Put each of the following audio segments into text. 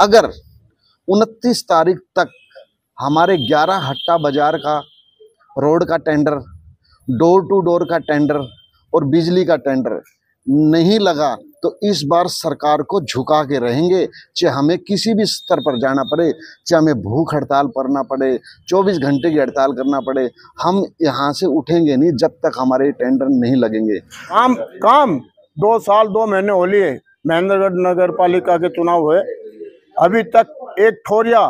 अगर 29 तारीख तक हमारे 11 हट्टा बाजार का रोड का टेंडर, डोर टू डोर का टेंडर और बिजली का टेंडर नहीं लगा तो इस बार सरकार को झुका के रहेंगे। चाहे हमें किसी भी स्तर पर जाना पड़े, चाहे हमें भूख हड़ताल करना पड़े, 24 घंटे की हड़ताल करना पड़े, हम यहाँ से उठेंगे नहीं जब तक हमारे टेंडर नहीं लगेंगे। काम 2 साल 2 महीने हो लिए महेंद्रगढ़ नगर पालिका के चुनाव हुए, अभी तक एक ठोरिया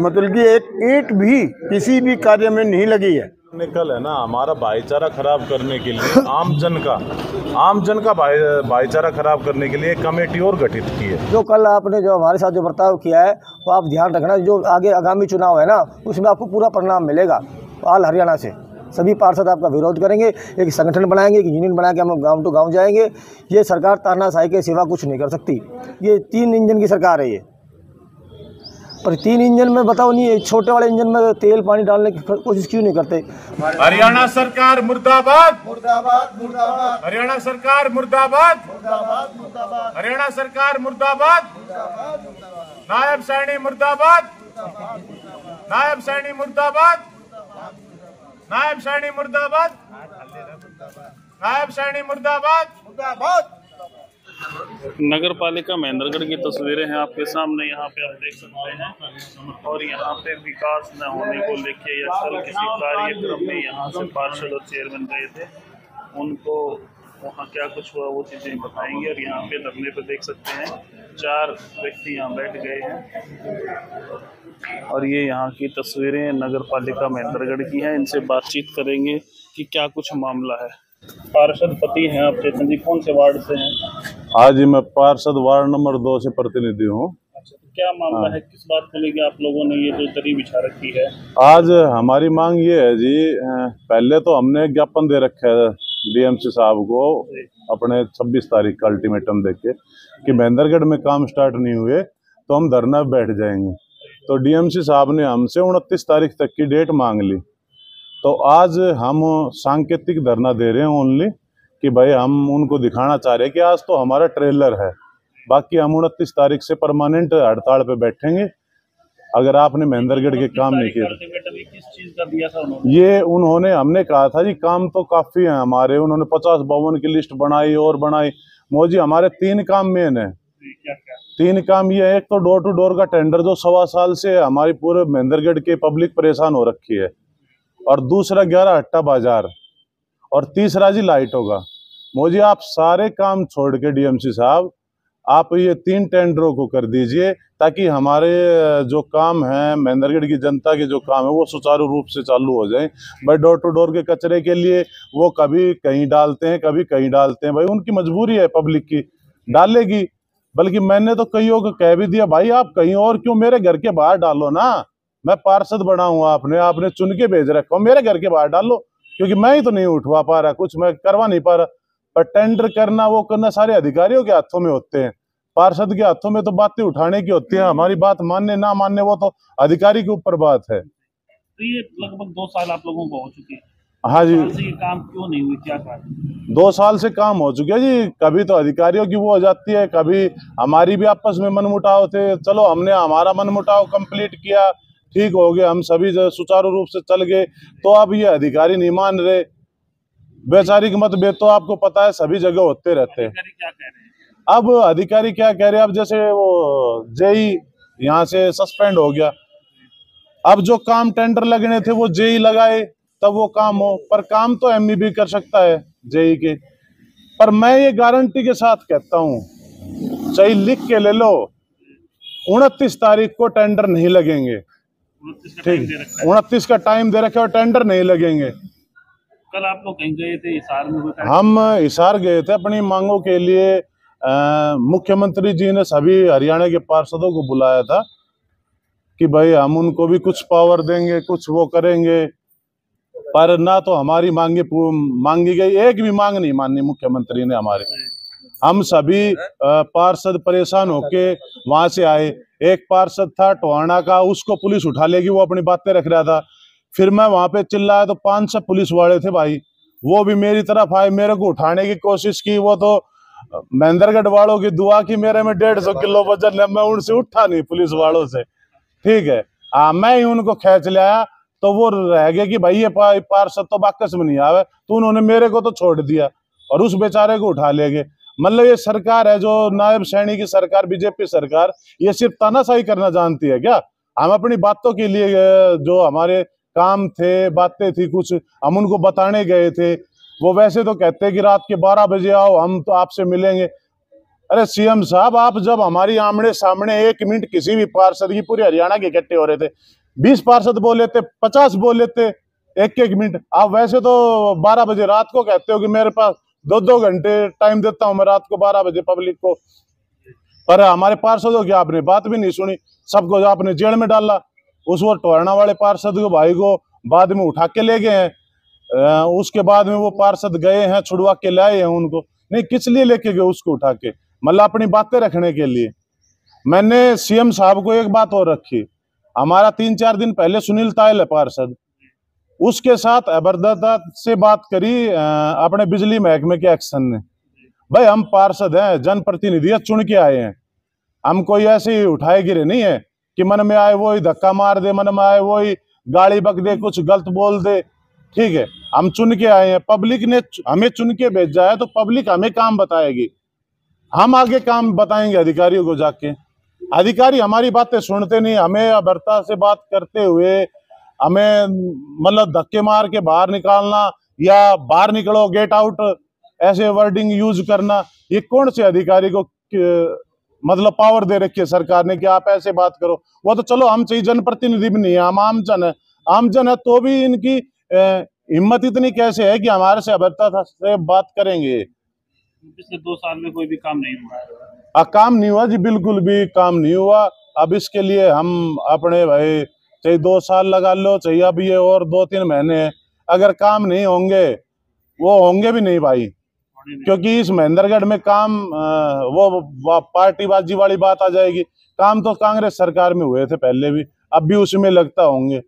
मतलब कि एक ईंट भी किसी भी कार्य में नहीं लगी है। कल है ना, हमारा भाईचारा खराब करने के लिए आम जन का भाईचारा खराब करने के लिए एक कमेटी और गठित की है। जो कल आपने जो हमारे साथ जो बर्ताव किया है वो आप ध्यान रखना, जो आगे आगामी चुनाव है ना उसमें आपको पूरा परिणाम मिलेगा। ऑल हरियाणा से सभी पार्षद आपका विरोध करेंगे, एक संगठन बनाएंगे, एक यूनियन बना के हम गाँव टू गाँव जाएंगे। ये सरकार तानाशाही के सिवा कुछ नहीं कर सकती। ये 3 इंजन की सरकार है ये, पर 3 इंजन में बताओ नहीं, छोटे वाले इंजन में तेल पानी डालने की कोशिश क्यों नहीं करते? हरियाणा सरकार मुर्दाबाद, मुर्दाबाद मुर्दाबाद, हरियाणा सरकार मुर्दाबाद, मुर्दाबाद मुर्दाबाद, हरियाणा सरकार मुर्दाबाद, नायब सैनी मुर्दाबाद, नायब सैनी मुर्दाबाद, नायब सैनी मुर्दाबाद, नायब सैनी मुर्दाबाद, मुर्दाबाद। नगर पालिका महेंद्रगढ़ की तस्वीरें हैं आपके सामने, यहाँ पे आप देख सकते हैं। और यहाँ पे विकास न होने को लेके या कल किसी कार्यक्रम में यहाँ से पार्षद और चेयरमैन गए थे, उनको वहाँ क्या कुछ हुआ वो चीज़ें बताएंगे। और यहाँ पे धरने पे देख सकते हैं 4 व्यक्ति यहाँ बैठ गए हैं। और ये यहाँ की तस्वीरें नगर पालिका महेंद्रगढ़ की हैं, इनसे बातचीत करेंगे कि क्या कुछ मामला है। पार्षद पति हैं आप चेतन जी, कौन से वार्ड से हैं? आज मैं पार्षद वार्ड नंबर 2 से प्रतिनिधि हूँ। अच्छा, तो क्या मामला है, किस बात को लेकर आप लोगों ने ये जो दरी बिछा रखी है? आज हमारी मांग ये है जी, पहले तो हमने ज्ञापन दे रखा है डीएमसी साहब को अपने 26 तारीख का अल्टीमेटम देके कि महेंद्रगढ़ में काम स्टार्ट नहीं हुए तो हम धरना बैठ जाएंगे। तो डीएमसी साहब ने हमसे 29 तारीख तक की डेट मांग ली। तो आज हम सांकेतिक धरना दे रहे हैं ओनली कि भाई हम उनको दिखाना चाह रहे हैं कि आज तो हमारा ट्रेलर है, बाकी हम 29 तारीख से परमानेंट हड़ताल पे बैठेंगे अगर आपने महेंद्रगढ़ के काम नहीं किए। किस चीज का दिया था उन्होंने? ये उन्होंने हमने कहा था जी काम तो काफी है हमारे, उन्होंने 50-52 की लिस्ट बनाई और बनाई। मोदी हमारे 3 काम मेन है। 3 काम ये है, एक तो डोर टू डोर का टेंडर जो 1.25 साल से हमारी पूरे महेंद्रगढ़ की पब्लिक परेशान हो रखी है, और दूसरा 11 हट्टा बाजार, और तीसरा जी लाइट होगा। मोदी आप सारे काम छोड़ के डीएमसी साहब आप ये 3 टेंडरों को कर दीजिए ताकि हमारे जो काम है महेंद्रगढ़ की जनता के जो काम है वो सुचारू रूप से चालू हो जाए। भाई डोर टू डोर के कचरे के लिए वो कभी कहीं डालते हैं कभी कहीं डालते हैं, भाई उनकी मजबूरी है, पब्लिक की डालेगी। बल्कि मैंने तो कईयों को कह भी दिया भाई आप कहीं और क्यों, मेरे घर के बाहर डालो ना, मैं पार्षद बना हूँ, आपने चुन के भेज रखा हूँ, मेरे घर के बाहर डालो, क्योंकि मैं ही तो नहीं उठवा पा रहा, कुछ मैं करवा नहीं पा रहा। पर टेंडर करना वो करना सारे अधिकारियों के हाथों में होते हैं, पार्षद के हाथों में तो बातें उठाने की होती है, हमारी बात मानने ना मानने वो तो अधिकारी के ऊपर बात है। तो ये लगभग 2 साल आप लोगों को हो चुके हैं। हाँ जी, से ये काम क्यों नहीं हुई, क्या कारण? 2 साल से काम हो चुके हैं जी। कभी तो अधिकारियों की वो हो जाती है, कभी हमारी भी आपस में मनमुटाव थे, चलो हमने हमारा मनमुटाव कंप्लीट किया, ठीक हो गया, हम सभी सुचारू रूप से चल गए। तो अब ये अधिकारी नहीं मान रहे, वैचारिक मतभेद तो आपको पता है सभी जगह होते रहते हैं। क्या कह रहे हैं? अब अधिकारी क्या कह रहे हैं, अब जैसे वो जेई यहाँ से सस्पेंड हो गया, अब जो काम टेंडर लगने थे वो जेई लगाए तब वो काम हो, पर काम तो एमई भी कर सकता है जेई के। पर मैं ये गारंटी के साथ कहता हूँ, चाहे लिख के ले लो, 29 तारीख को टेंडर नहीं लगेंगे। ठीक, 29 का टाइम दे रखे और टेंडर नहीं लगेंगे। कल आप लोग कहीं गए थे हिसार में? हम हिसार गए थे अपनी मांगों के लिए। मुख्यमंत्री जी ने सभी हरियाणा के पार्षदों को बुलाया था कि भाई हम उनको भी कुछ पावर देंगे, कुछ वो करेंगे, पर ना तो हमारी मांगी गई, एक भी मांग नहीं मानी मुख्यमंत्री ने हमारे। हम सभी पार्षद परेशान होके वहां से आए। एक पार्षद था टोहाना का, उसको पुलिस उठा लेगी, वो अपनी बातें रख रहा था। फिर मैं वहां पे चिल्लाया तो 500 पुलिस वाले थे भाई, वो भी मेरी तरफ आए, मेरे को उठाने की कोशिश की। वो तो महेंद्रगढ़ वालों की दुआ की मेरे में 150 किलो वजन है, मैं उनसे उठा नहीं पुलिस वालों से, ठीक है। मैं ही उनको खींच लिया तो वो रह गए कि भाई ये पार्षद तो बाकस में नहीं आवे, तो उन्होंने मेरे को तो छोड़ दिया और उस बेचारे को उठा ले गए। मतलब ये सरकार है जो नायब सैनी की सरकार, बीजेपी सरकार, ये सिर्फ तानाशाही करना जानती है क्या? हम अपनी बातों के लिए जो हमारे काम थे, बातें थी, कुछ हम उनको बताने गए थे, वो वैसे तो कहते हैं कि रात के 12 बजे आओ, हम तो आपसे मिलेंगे। अरे सीएम साहब, आप जब हमारी आमने सामने 1 मिनट किसी भी पार्षद की, पूरे हरियाणा के इकट्ठे हो रहे थे, 20 पार्षद बोले थे, 50 बोले थे 1-1 मिनट, आप वैसे तो 12 बजे रात को कहते हो कि मेरे पास 2-2 घंटे टाइम देता हूं मैं रात को 12 बजे पब्लिक को, पर हमारे पार्षदों की आपने बात भी नहीं सुनी, सबको आपने जेल में डाला। उस वो टोरना वाले पार्षद को, भाई को बाद में उठा के ले गए हैं, उसके बाद में वो पार्षद गए हैं, छुड़वा के लाए हैं उनको, नहीं किस लिए लेके गए उसको उठा के, मतलब अपनी बातें रखने के लिए। मैंने सीएम साहब को एक बात और रखी, हमारा 3-4 दिन पहले सुनील तायल है पार्षद, उसके साथ अभद्रता से बात करी अपने बिजली महकमे के एक्शन ने। भाई हम पार्षद हैं, जनप्रतिनिधि चुन के आए हैं, हम कोई ऐसे ही उठाए गिरे नहीं है कि मन में आए वो ही धक्का मार दे, मन में आए वो ही गाली बक दे, कुछ गलत बोल दे, ठीक है। हम चुन के आए हैं, पब्लिक ने हमें चुन के भेजा है, तो पब्लिक हमें काम बताएगी, हम आगे काम बताएंगे अधिकारियों को जाके। अधिकारी हमारी बातें सुनते नहीं, हमें अभद्रता से बात करते हुए हमें मतलब धक्के मार के बाहर निकालना या बाहर निकलो गेट आउट ऐसे वर्डिंग यूज करना, ये कौन से अधिकारी को मतलब पावर दे रखी है सरकार ने कि आप ऐसे बात करो? वो तो चलो हम चाहिए जनप्रतिनिधि भी नहीं है, हम आमजन है, आमजन है तो भी इनकी हिम्मत इतनी कैसे है कि हमारे से अभद्रता से बात करेंगे? पिछले 2 साल में कोई भी काम नहीं हुआ? काम नहीं हुआ जी, बिल्कुल भी काम नहीं हुआ। अब इसके लिए हम अपने भाई चाहे 2 साल लगा लो, चाहे अब ये और 2-3 महीने, अगर काम नहीं होंगे वो होंगे भी नहीं भाई, क्योंकि इस महेंद्रगढ़ में काम वो पार्टीबाजी वाली बात आ जाएगी। काम तो कांग्रेस सरकार में हुए थे पहले भी, अब भी उसमें लगता होंगे,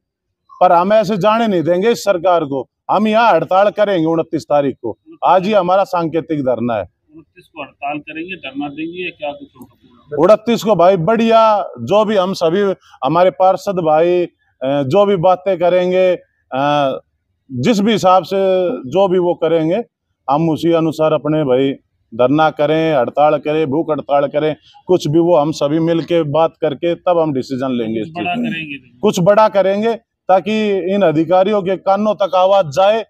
पर हम ऐसे जाने नहीं देंगे इस सरकार को। हम यहाँ हड़ताल करेंगे 29 तारीख को, आज ही हमारा सांकेतिक धरना है। 29 को हड़ताल करेंगे, धरना देंगे, क्या कुछ होगा? 29 को भाई बढ़िया, जो भी हम सभी हमारे पार्षद भाई जो भी बातें करेंगे, जिस भी हिसाब से जो भी वो करेंगे, हम उसी अनुसार अपने भाई धरना करें, हड़ताल करें, भूख हड़ताल करें, कुछ भी वो हम सभी मिलके बात करके तब हम डिसीजन लेंगे। कुछ बड़ा करेंगे ताकि इन अधिकारियों के कानों तक आवाज जाए,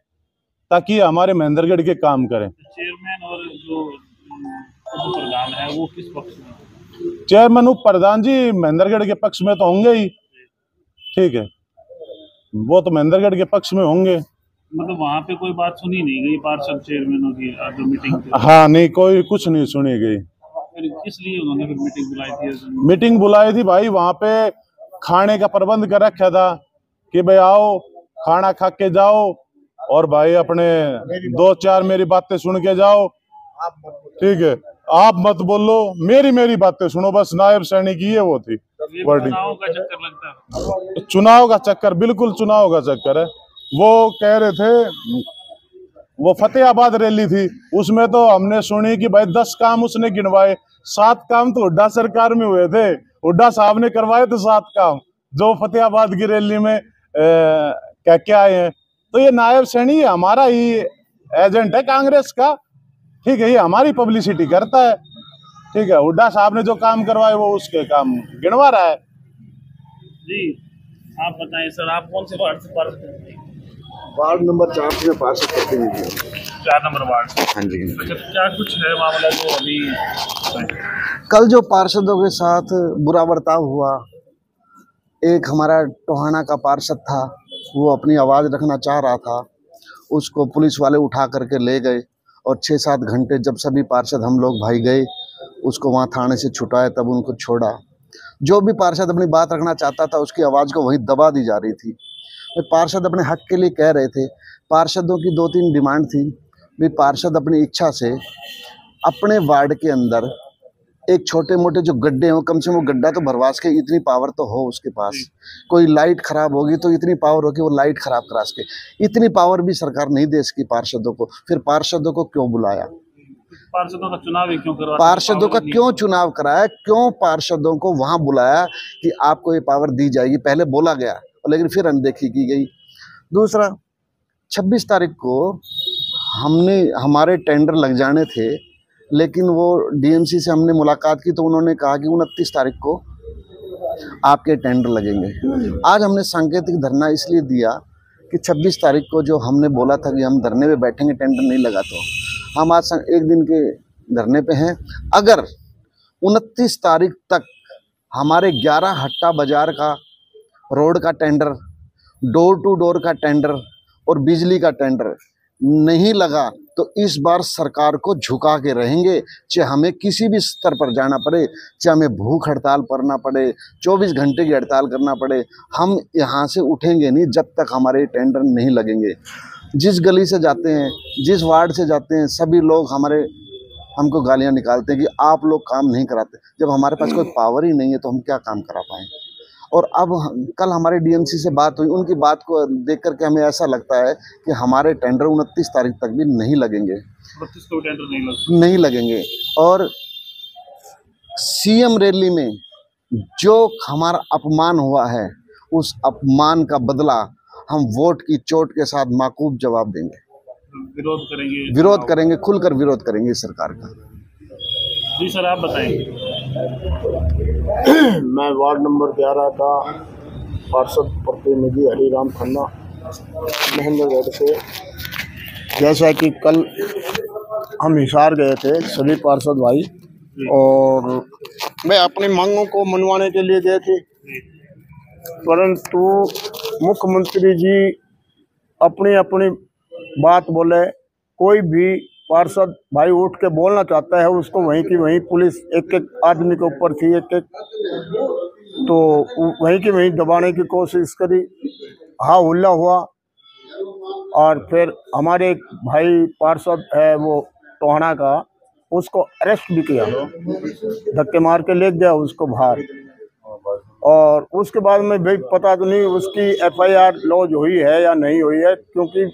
ताकि हमारे महेंद्रगढ़ के काम करें। चेयरमैन और जो प्रधान है वो किस पक्ष में? चेयरमैन उप प्रधान जी महेंद्रगढ़ के पक्ष में तो होंगे ही, ठीक है, वो तो महेंद्रगढ़ के पक्ष में होंगे। मतलब वहाँ पे कोई बात सुनी नहीं गई पार्षद चेयरमैनों की जो मीटिंग थी? हाँ नहीं, कोई कुछ नहीं सुनी गई। फिर किस लिए उन्होंने फिर मीटिंग बुलाई थी? मीटिंग बुलाई थी भाई, वहाँ पे खाने का प्रबंध कर रखा था कि भाई आओ खाना खा के जाओ और भाई अपने 2-4 मेरी बातें सुन के जाओ, ठीक है, आप मत बोलो, मेरी बातें सुनो बस। नायब सैनी की ये वो थी वर्डिंग। चुनाव का चक्कर लगता है? चुनाव का चक्कर, बिल्कुल चुनाव का चक्कर है। वो कह रहे थे, वो फतेहाबाद रैली थी, उसमें तो हमने सुनी कि भाई 10 काम उसने गिनवाए, 7 काम तो हुड्डा सरकार में हुए थे, हुड्डा साहब ने करवाए थे 7 काम जो फतेहाबाद की रैली में क्या क्या आए हैं। तो ये नायब सैनी हमारा ही एजेंट है कांग्रेस का, ठीक है, ये हमारी पब्लिसिटी करता है, ठीक है। हुड्डा साहब ने जो काम करवाए वो उसके काम गिनवा रहा है। जी आप बताएं सर, आप कौन से वार्ड से पार्षद हैं? वार्ड नंबर 4 से पार्षद प्रतिनिधि हूं। 4 नंबर वार्ड। हाँ जी। अच्छा, क्या कुछ है मामला जो अभी? कल जो पार्षदों के साथ बुरा बर्ताव हुआ, एक हमारा टोहाना का पार्षद था, वो अपनी आवाज़ रखना चाह रहा था, उसको पुलिस वाले उठा करके ले गए और 6-7 घंटे जब सभी पार्षद हम लोग भाई गए, उसको वहाँ थाने से छुटाए, तब उनको छोड़ा। जो भी पार्षद अपनी बात रखना चाहता था उसकी आवाज़ को वहीं दबा दी जा रही थी। पार्षद अपने हक के लिए कह रहे थे। पार्षदों की 2-3 डिमांड थी भी, पार्षद अपनी इच्छा से अपने वार्ड के अंदर एक छोटे मोटे जो गड्ढे हों, कम से कम वो गड्ढा तो भरवा सके, इतनी पावर तो हो उसके पास। कोई लाइट खराब होगी तो इतनी पावर हो कि वो लाइट खराब करा सके, इतनी पावर भी सरकार नहीं दे सकी पार्षदों को। फिर पार्षदों को क्यों बुलाया? पार्षदों का चुनाव ही क्यों करवा, पार्षदों का क्यों चुनाव कराया, क्यों पार्षदों को वहां बुलाया कि आपको ये पावर दी जाएगी, पहले बोला गया लेकिन फिर अनदेखी की गई। दूसरा, 26 तारीख को हमारे टेंडर लग जाने थे, लेकिन वो डीएमसी से हमने मुलाकात की तो उन्होंने कहा कि 29 तारीख को आपके टेंडर लगेंगे। आज हमने सांकेतिक धरना इसलिए दिया कि 26 तारीख को जो हमने बोला था कि हम धरने पे बैठेंगे, टेंडर नहीं लगा, तो हम आज एक दिन के धरने पे हैं। अगर 29 तारीख तक हमारे 11 हट्टा बाजार का रोड का टेंडर, डोर टू डोर का टेंडर और बिजली का टेंडर नहीं लगा तो इस बार सरकार को झुका के रहेंगे, चाहे हमें किसी भी स्तर पर जाना पड़े, चाहे हमें भूख हड़ताल करना पड़े, 24 घंटे की हड़ताल करना पड़े, हम यहाँ से उठेंगे नहीं जब तक हमारे टेंडर नहीं लगेंगे। जिस गली से जाते हैं, जिस वार्ड से जाते हैं, सभी लोग हमको गालियाँ निकालते हैं कि आप लोग काम नहीं कराते। जब हमारे पास कोई पावर ही नहीं है तो हम क्या काम करा पाएँ। और अब कल हमारे डीएमसी से बात हुई, उनकी बात को देख करके हमें ऐसा लगता है कि हमारे टेंडर 29 तारीख तक भी नहीं लगेंगे, 32 को टेंडर नहीं लगेंगे। और सीएम रैली में जो हमारा अपमान हुआ है, उस अपमान का बदला हम वोट की चोट के साथ माकूब जवाब देंगे, विरोध करेंगे, खुलकर विरोध करेंगे इस सरकार का। जी सर, आप बताएं। मैं वार्ड नंबर 11 का पार्षद प्रतिनिधि हरिराम खन्ना, महेंद्रगढ़ से। जैसा कि कल हम हिसार गए थे सभी पार्षद भाई, और मैं अपनी मांगों को मनवाने के लिए गए थे, परंतु मुख्यमंत्री जी अपनी अपनी बात बोले। कोई भी पार्षद भाई उठ के बोलना चाहता है, उसको वहीं की वहीं पुलिस एक एक आदमी के ऊपर थी, एक तो वहीं की वहीं दबाने की कोशिश करी, हाँ हुल्ला हुआ। और फिर हमारे एक भाई पार्षद है वो टोहाना का, उसको अरेस्ट भी किया, धक्के मार के ले गया उसको बाहर। और उसके बाद में भाई पता तो नहीं उसकी एफआईआर लॉन्च हुई है या नहीं हुई है, क्योंकि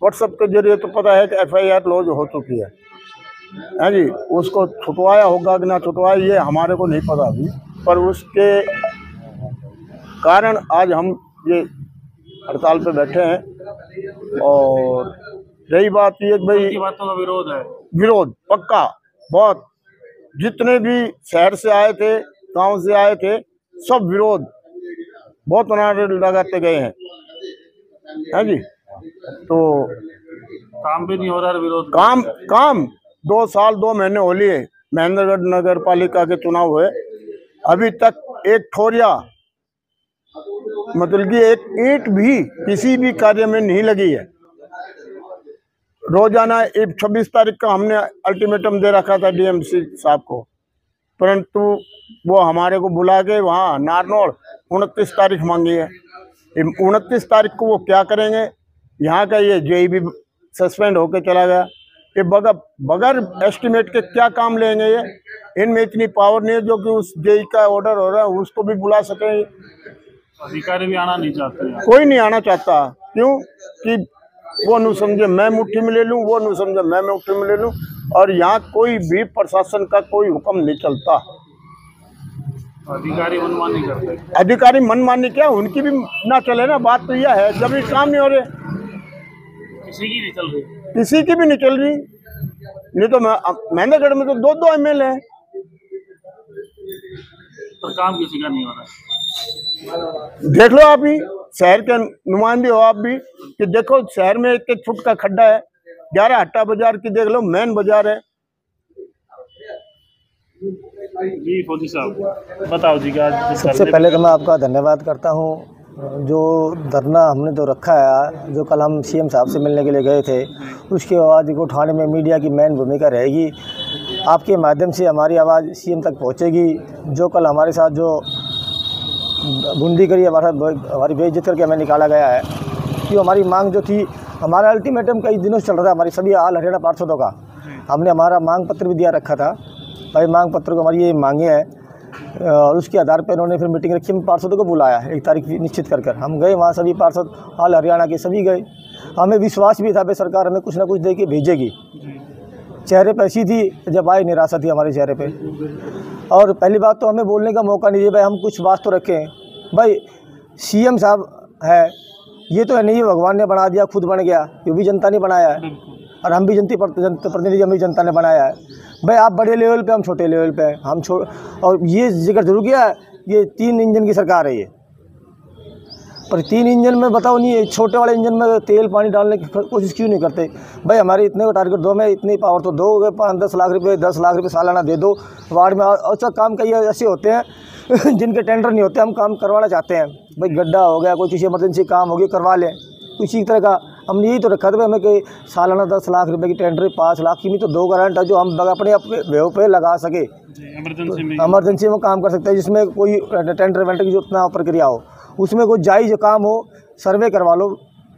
व्हाट्सएप के जरिए तो पता है कि एफआईआर लॉन्च हो चुकी है जी। उसको छुटवाया होगा कि ना छुटवाया ये हमारे को नहीं पता अभी, पर उसके कारण आज हम ये हड़ताल पे बैठे हैं। और रही बात ये भाई, बातों का विरोध है, विरोध पक्का बहुत, जितने भी शहर से आए थे, गांव से आए थे, सब विरोध बहुत नारे लगाते गए हैं जी। तो काम भी नहीं हो रहा, विरोध काम 2 साल 2 महीने हो लिए महेंद्रगढ़ नगर पालिका के चुनाव हुए, अभी तक एक ठोरिया मतलब कि एक ईंट भी किसी भी कार्य में नहीं लगी है। रोजाना 26 तारीख का हमने अल्टीमेटम दे रखा था डीएमसी साहब को, परंतु वो हमारे को बुला के वहाँ नारनौल 29 तारीख मांगी है। 29 तारीख को वो क्या करेंगे, यहाँ का ये जेई भी सस्पेंड होकर चला गया, ये बगैर एस्टिमेट के क्या काम लेंगे ये। इनमें इतनी पावर नहीं है जो कि उस जेई का ऑर्डर हो रहा है उसको भी बुला सकें। अधिकारी भी आना नहीं चाहते, कोई नहीं आना चाहता, क्यों कि वो नहीं समझे मैं मुट्ठी में ले लूँ, वो नहीं समझे मैं मुट्ठी में ले लूँ। और यहाँ कोई भी प्रशासन का कोई हुक्म नहीं चलता, अधिकारी मनमानी करते। अधिकारी मनमानी क्या, उनकी भी ना चले ना, बात तो यह है जब ये काम नहीं हो रहे, किसी की नहीं चल रही, किसी की भी नहीं चल रही। नहीं तो महेंद्रगढ़ में तो 2-2 एमएलए हैं, पर काम किसी का नहीं हो रहा। देख लो आप ही, शहर के नुमाइंदे हो आप भी, कि देखो शहर में 1-1 फुट का खड्डा है। 11 हट्टा बाजार की देख लो, मेन बाजार है। जी फौजी साहब बताओ जी, क्या सबसे पहले तो मैं आपका धन्यवाद करता हूँ। जो धरना हमने तो रखा है, जो कल हम सीएम साहब से मिलने के लिए गए थे, उसके आवाज़ को उठाने में मीडिया की मेन भूमिका रहेगी। आपके माध्यम से हमारी आवाज़ सीएम तक पहुँचेगी। जो कल हमारे साथ जो गुंडी करी, हमारी बेइज्जत करके हमें निकाला गया है, कि हमारी मांग जो थी, हमारा अल्टीमेटम कई दिनों से चल रहा था, हमारी सभी ऑल हरियाणा पार्षदों का। हमने हमारा मांग पत्र भी दिया रखा था, भाई मांग पत्र को हमारी ये मांगे हैं, और उसके आधार पर उन्होंने फिर मीटिंग रखी, पार्षदों को बुलाया, 1 तारीख निश्चित कर हम गए वहाँ, सभी पार्षद ऑल हरियाणा के सभी गए। हमें विश्वास भी था भाई सरकार हमें कुछ ना कुछ दे के भेजेगी। चेहरे पे ऐसी थी जब आई निराशा थी हमारे चेहरे पे। और पहली बात तो हमें बोलने का मौका नहीं दिया भाई, हम कुछ बात तो रखें भाई। सीएम साहब है, ये तो है नहीं भगवान ने बना दिया, खुद बन गया, ये भी जनता ने बनाया है और हम भी जनता प्रतिनिधि, हम भी जनता ने बनाया है भाई। आप बड़े लेवल पे, हम छोटे लेवल पे, हम और ये जिक्र जरूर किया है, ये 3 इंजन की सरकार है ये, पर 3 इंजन में बताओ नहीं, ये छोटे वाले इंजन में तेल पानी डालने की कोशिश क्यों नहीं करते भाई। हमारे इतने को टारगेट दो, मैं इतनी पावर तो दो, 5-10 लाख रुपये 10 लाख रुपये सालाना दे दो वार्ड में। अच्छा काम कई ऐसे होते हैं जिनके टेंडर नहीं होते, हम काम करवाना चाहते हैं भाई। गड्ढा हो गया, कोई किसी इमरजेंसी काम हो गया, करवा लें किसी तरह का। हमने यही तो रखा था हमें कि सालाना 10 लाख रुपए की टेंडर, 5 लाख की भी तो 2 गारंट है जो हम अपने व्यव पे लगा सके, इमरजेंसी में काम कर सकते हैं, जिसमें कोई टेंडर वेंडर की जो उतना प्रक्रिया हो, उसमें कोई जायज़ काम हो, सर्वे करवा लो।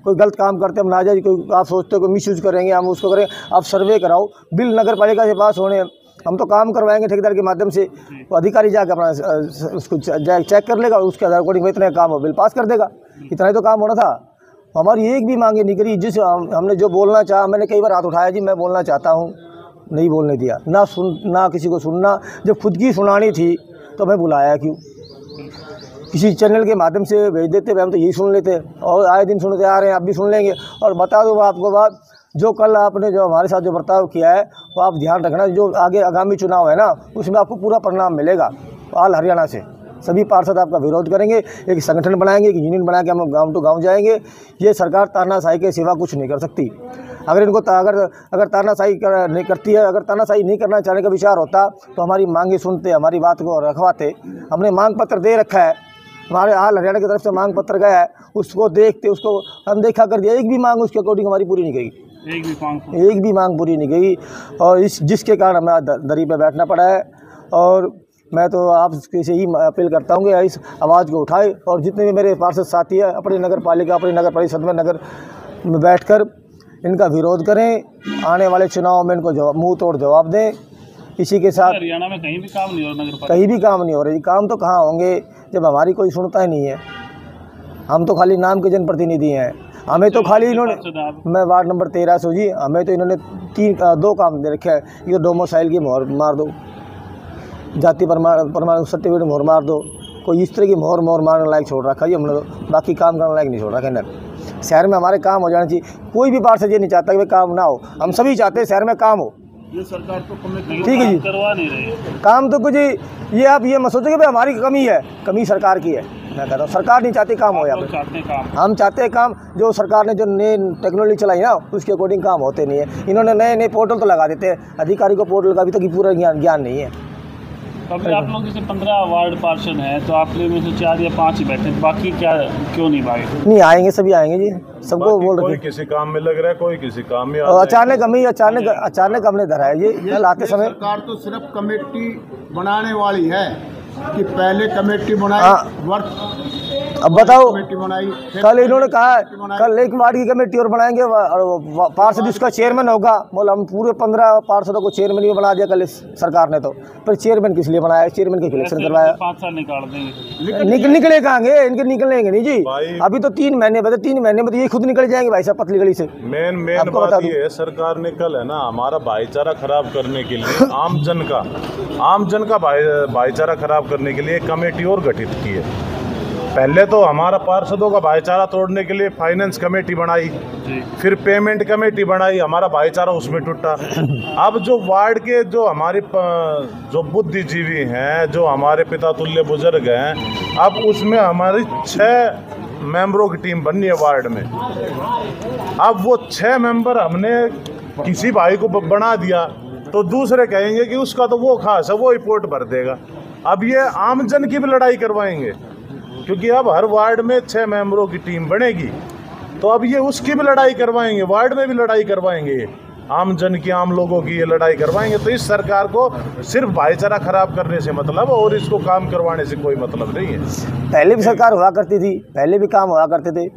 कोई गलत काम करते हम ना जाए, कोई आप सोचते हो कोई मिस यूज़ करेंगे, हम उसको करें, आप सर्वे कराओ। बिल नगर पालिका से पास होने, हम तो काम करवाएंगे ठेकेदार के माध्यम से, तो अधिकारी जाकर अपना उसको चेक कर लेगा, उसके आधार अकॉर्डिंग में इतने काम हो, बिल पास कर देगा। इतना ही तो काम होना था। हमारी एक भी मांगे नहीं करी, जिस हमने जो बोलना चाहा, मैंने कई बार हाथ उठाया जी मैं बोलना चाहता हूँ, नहीं बोलने दिया, ना किसी को सुनना। जब खुद की सुनानी थी तो मैं बुलाया क्यों, किसी चैनल के माध्यम से भेज देते, हम तो यही सुन लेते और आए दिन सुनते आ रहे हैं, आप भी सुन लेंगे। और बता दूँ आपको बात, जो कल आपने जो हमारे साथ जो बर्ताव किया है वो आप ध्यान रखना, जो आगे आगामी चुनाव है ना, उसमें आपको पूरा परिणाम मिलेगा। ऑल हरियाणा से सभी पार्षद आपका विरोध करेंगे, एक संगठन बनाएंगे, एक यूनियन बना के हम गांव टू गांव जाएंगे। ये सरकार तानाशाही के सिवा कुछ नहीं कर सकती। अगर इनको अगर तानाशाही नहीं करती है, अगर तानाशाही नहीं करना चाहने का विचार होता तो हमारी मांगे सुनते, हमारी बात को रखवाते। हमने मांग पत्र दे रखा है, हमारे हाल हरियाणा की तरफ से मांग पत्र गया है, उसको देखते, उसको अनदेखा कर दिया। एक भी मांग उसके अकॉर्डिंग हमारी पूरी नहीं गई, एक भी मांग पूरी नहीं गई, और जिसके कारण हमें दरी पे बैठना पड़ा है। और मैं तो आपसे ही अपील करता हूँ कि इस आवाज़ को उठाए, और जितने भी मेरे पार्षद साथी हैं अपनी नगर पालिका, अपनी नगर परिषद में, नगर में बैठकर इनका विरोध करें। आने वाले चुनाव में इनको मुंह तोड़ जवाब दें। इसी के साथ हरियाणा में कहीं भी काम नहीं हो रहा, नगर कहीं भी काम नहीं हो रही। काम तो कहाँ होंगे जब हमारी कोई सुनता ही नहीं है। हम तो खाली नाम के जनप्रतिनिधि हैं, हमें तो खाली इन्होंने, मैं वार्ड नंबर 13 से जी, हमें तो इन्होंने 2 काम दे रखे हैं। ये डोमिसाइल की मोहर मार दो, जाति प्रमाण सर्टिफिकेट मोहर मार दो, कोई इस तरह की मोहर मारने लायक छोड़ रखा है हमने तो, बाकी काम करने लायक नहीं छोड़ रखा है। शहर में हमारे काम हो जाना चाहिए। कोई भी पार्षद ये नहीं चाहता कि भाई काम ना हो, हम सभी चाहते हैं शहर में काम हो। ये सरकार तो ठीक है जी, करवा नहीं रही काम तो कुछ ये आप ये मत सोचो कि भाई हमारी कमी है, कमी सरकार की है। मैं कहता हूँ सरकार नहीं चाहती काम हो, यहाँ पे हम चाहते हैं काम। जो सरकार ने जो नई टेक्नोलॉजी चलाई ना, उसके अकॉर्डिंग काम होते नहीं है। इन्होंने नए पोर्टल तो लगा देते हैं, अधिकारी को पोर्टल का अभी तक पूरा ज्ञान नहीं है। तो अभी आप लोग जैसे 15 वार्ड पार्षद हैं, तो आप लोग में से 4 या 5 ही बैठे, बाकी क्या क्यों नहीं भाई? नहीं आएंगे, सभी आएंगे जी, सबको बोल रहे। कोई किसी काम में लग रहा है, कोई किसी काम में। अचानक हमने धरा है ये लाते समय। सरकार तो सिर्फ कमेटी बनाने वाली है कि पहले कमेटी बनाई, वर्ष अब बताओ, कमेटी बनाई, कल इन्होंने कहा है कल एक वार्ड की कमेटी और बनाएंगे, पार्षद उसका चेयरमैन होगा। बोला हम पूरे 15 पार्षदों को चेयरमैन भी बना दिया कल इस सरकार ने। तो पर चेयरमैन किस लिए बनाया? चेयरमैन के सिलेक्शन करवाया। 5 साल निकाल देंगे, निकले कहाँगे इनके? निकलेंगे नहीं जी, अभी तो 3 महीने बचे, 3 महीने में तो ये खुद निकल जाएंगे भाई साहब पतली गली से। मेन बात ये है, सरकार ने कल है ना हमारा भाईचारा खराब करने के लिए, आम जन का भाईचारा खराब करने के लिए कमेटी और गठित की है। पहले तो हमारा पार्षदों का भाईचारा तोड़ने के लिए फाइनेंस कमेटी बनाई, फिर पेमेंट कमेटी बनाई, हमारा भाईचारा उसमें टूटा। अब जो वार्ड के जो हमारे जो बुद्धिजीवी हैं, जो हमारे पिता तुल्य बुजुर्ग हैं, अब उसमें हमारी 6 मेंबरों की टीम बननी है वार्ड में। अब वो 6 मेंबर हमने किसी भाई को बना दिया तो दूसरे कहेंगे कि उसका तो वो खास है, वो रिपोर्ट भर देगा। अब ये आम जन की भी लड़ाई करवाएंगे, क्योंकि अब हर वार्ड में 6 मेंबरों की टीम बनेगी, तो अब ये उसकी भी लड़ाई करवाएंगे, वार्ड में भी लड़ाई करवाएंगे, आम जन की, आम लोगों की ये लड़ाई करवाएंगे। तो इस सरकार को सिर्फ भाईचारा खराब करने से मतलब, और इसको काम करवाने से कोई मतलब नहीं है। पहले भी सरकार हुआ करती थी, पहले भी काम हुआ करते थे,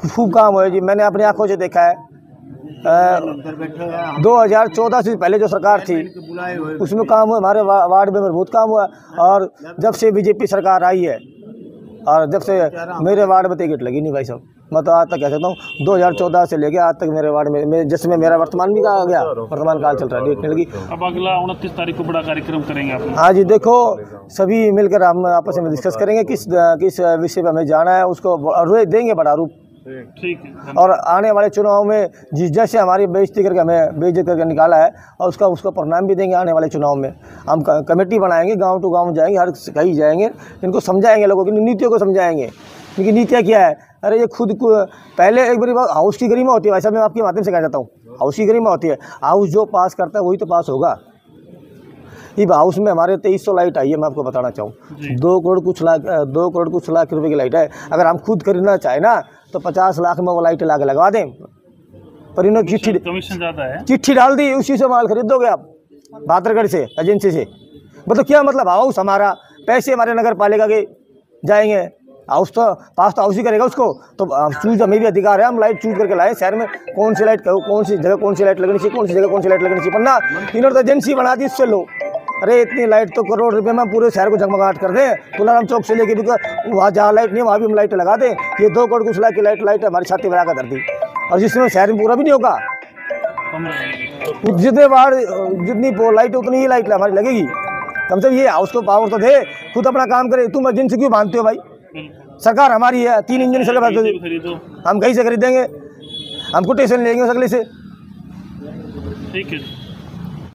खूब काम हुआ जी, मैंने अपनी आंखों से देखा है। 2014 से पहले जो सरकार थी उसमें काम हुआ, हमारे वार्ड में बहुत काम हुआ। और जब से बीजेपी सरकार आई है, और जब से मेरे वार्ड में टिकट लगी नहीं भाई साहब, मैं तो आज तक कह सकता हूँ 2014 से लेके आज तक मेरे वार्ड में जिसमें मेरा वर्तमान भी कहा गया, वर्तमान काल चल रहा है, डेट नहीं लगी। अब अगला 29 तारीख को बड़ा कार्यक्रम करेंगे आप? हाँ जी, देखो सभी मिलकर हम आपस में डिस्कस करेंगे किस विषय पर हमें जाना है, उसको देंगे बड़ा रूप। ठीक है। और आने वाले चुनाव में जिस जैसे हमारी बेइज्जती करके हमें बेइज्जत करके निकाला है, और उसका परिणाम भी देंगे आने वाले चुनाव में। हम कमेटी बनाएंगे, गांव टू गांव जाएंगे, हर कहीं जाएंगे, इनको समझाएंगे, लोगों की नीतियों को समझाएंगे। इनकी नीतियाँ क्या है? अरे ये खुद को पहले एक बार हाउस की गरिमा होती है, वैसा मैं आपके माध्यम से कह जाता हूँ, हाउस की गरिमा होती है। हाउस जो पास करता है वही तो पास होगा। ये हाउस में हमारे 2300 लाइट आई है, मैं आपको बताना चाहूँ। 2 करोड़ कुछ लाख रुपए की लाइट है। अगर हम खुद खरीदना चाहें ना तो 50 लाख में वो लाइट ला के लगवा दें, पर इन्होंने कमीशन ज़्यादा है, चिट्ठी डाल दी, उसी से माल खरीदोगे आप भादरगढ़ से एजेंसी से। मतलब क्या मतलब? हाउस हमारा, पैसे हमारे नगर पालिका के जाएंगे, हाउस तो पास तो हाउस ही करेगा उसको। तो चूज हमें भी अधिकार है, हम लाइट चूज करके लाए शहर में, कौन सी लाइट, कौन सी जगह कौन सी लाइट लगनी चाहिए, कौन सी जगह कौन सी लाइट लगनी चाहिए। पर ना, इन्होंने तो एजेंसी बना दी, इससे लो। अरे इतनी लाइट तो करोड़ रुपए में पूरे शहर को जगमगाहट कर दें। तुलाराम चौक से लेके वहाँ जहाँ लाइट नहीं वहाँ भी हम लाइट लगा दें। ये 2 करोड़ कुछ लाख की लाइट हमारी छाती बना कर धरती, और जिसमें शहर में पूरा भी नहीं होगा। जितनी लाइट उतनी ही लाइट हमारी लगेगी। कम से कम ये हाउस को पावर तो दे, खुद अपना काम करे। तुम एजेंसी क्यों बांधते हो भाई? सरकार हमारी है, 3 इंजन से हम कहीं से खरीदेंगे, हम कोटेशन लेंगे अगले से। ठीक है।